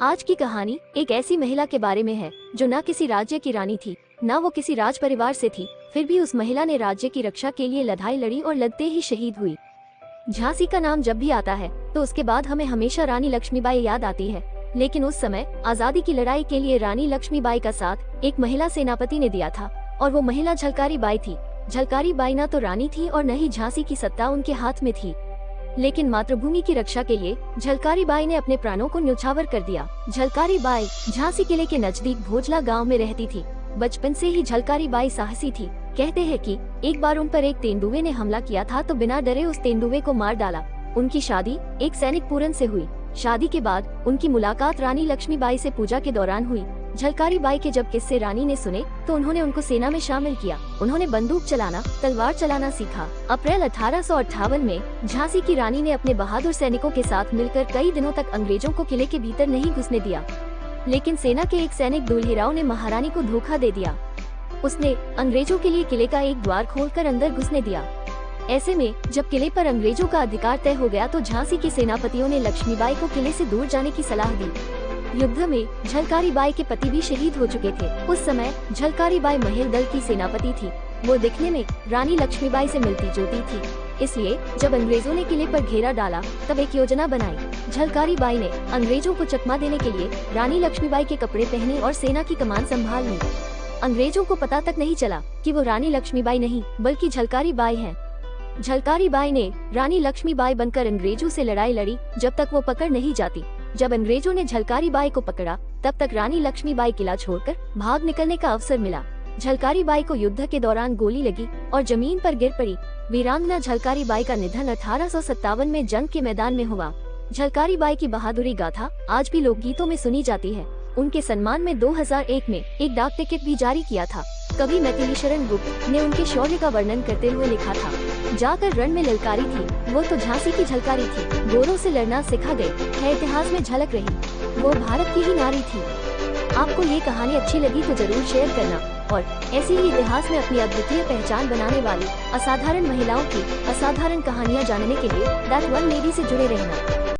आज की कहानी एक ऐसी महिला के बारे में है जो न किसी राज्य की रानी थी, न वो किसी राज परिवार से थी। फिर भी उस महिला ने राज्य की रक्षा के लिए लड़ाई लड़ी और लड़ते ही शहीद हुई। झांसी का नाम जब भी आता है तो उसके बाद हमें हमेशा रानी लक्ष्मीबाई याद आती है। लेकिन उस समय आजादी की लड़ाई के लिए रानी लक्ष्मीबाई का साथ एक महिला सेनापति ने दिया था और वो महिला झलकारी बाई थी। झलकारी बाई न तो रानी थी और न ही झांसी की सत्ता उनके हाथ में थी, लेकिन मातृभूमि की रक्षा के लिए झलकारी बाई ने अपने प्राणों को न्यौछावर कर दिया। झलकारी बाई झांसी किले के नजदीक भोजला गांव में रहती थी। बचपन से ही झलकारी बाई साहसी थी। कहते हैं कि एक बार उन पर एक तेंदुए ने हमला किया था तो बिना डरे उस तेंदुए को मार डाला। उनकी शादी एक सैनिक पूरन से हुई। शादी के बाद उनकी मुलाकात रानी लक्ष्मीबाई से पूजा के दौरान हुई। झलकारी बाई के जब किस्से रानी ने सुने तो उन्होंने उनको सेना में शामिल किया। उन्होंने बंदूक चलाना, तलवार चलाना सीखा। अप्रैल 1858 में झांसी की रानी ने अपने बहादुर सैनिकों के साथ मिलकर कई दिनों तक अंग्रेजों को किले के भीतर नहीं घुसने दिया। लेकिन सेना के एक सैनिक दुल्हेराव ने महारानी को धोखा दे दिया। उसने अंग्रेजों के लिए किले का एक द्वार खोलकर अंदर घुसने दिया। ऐसे में जब किले पर अंग्रेजों का अधिकार तय हो गया तो झांसी के सेनापतियों ने लक्ष्मीबाई को किले से दूर जाने की सलाह दी। युद्ध में झलकारी बाई के पति भी शहीद हो चुके थे। उस समय झलकारी बाई महिल दल की सेनापति थी। वो दिखने में रानी लक्ष्मीबाई से मिलती जुलती थी। इसलिए जब अंग्रेजों ने किले पर घेरा डाला तब एक योजना बनाई। झलकारी बाई ने अंग्रेजों को चकमा देने के लिए रानी लक्ष्मीबाई के कपड़े पहने और सेना की कमान संभाल ली। अंग्रेजों को पता तक नहीं चला कि वो रानी लक्ष्मीबाई नहीं बल्कि झलकारी बाई है। झलकारी बाई ने रानी लक्ष्मीबाई बनकर अंग्रेजों से लड़ाई लड़ी जब तक वो पकड़ नहीं जाती। जब अंग्रेजों ने झलकारी बाई को पकड़ा तब तक रानी लक्ष्मीबाई किला छोड़कर भाग निकलने का अवसर मिला। झलकारी बाई को युद्ध के दौरान गोली लगी और जमीन पर गिर पड़ी। वीरांगना झलकारी बाई का निधन 1857 में जंग के मैदान में हुआ। झलकारी बाई की बहादुरी गाथा आज भी लोकगीतों में सुनी जाती है। उनके सम्मान में 2001 में एक डाक टिकट भी जारी किया था। कवि मैथिली शरण गुप्त ने उनके शौर्य का वर्णन करते हुए लिखा था, जाकर रण में ललकारी थी, वो तो झांसी की झलकारी थी। गोरों से लड़ना सिखा गई है, इतिहास में झलक रही, वो भारत की ही नारी थी। आपको ये कहानी अच्छी लगी तो जरूर शेयर करना और ऐसे ही इतिहास में अपनी अद्वितीय पहचान बनाने वाली असाधारण महिलाओं की असाधारण कहानियाँ जानने के लिए दैट वन लेडी से जुड़े रहना।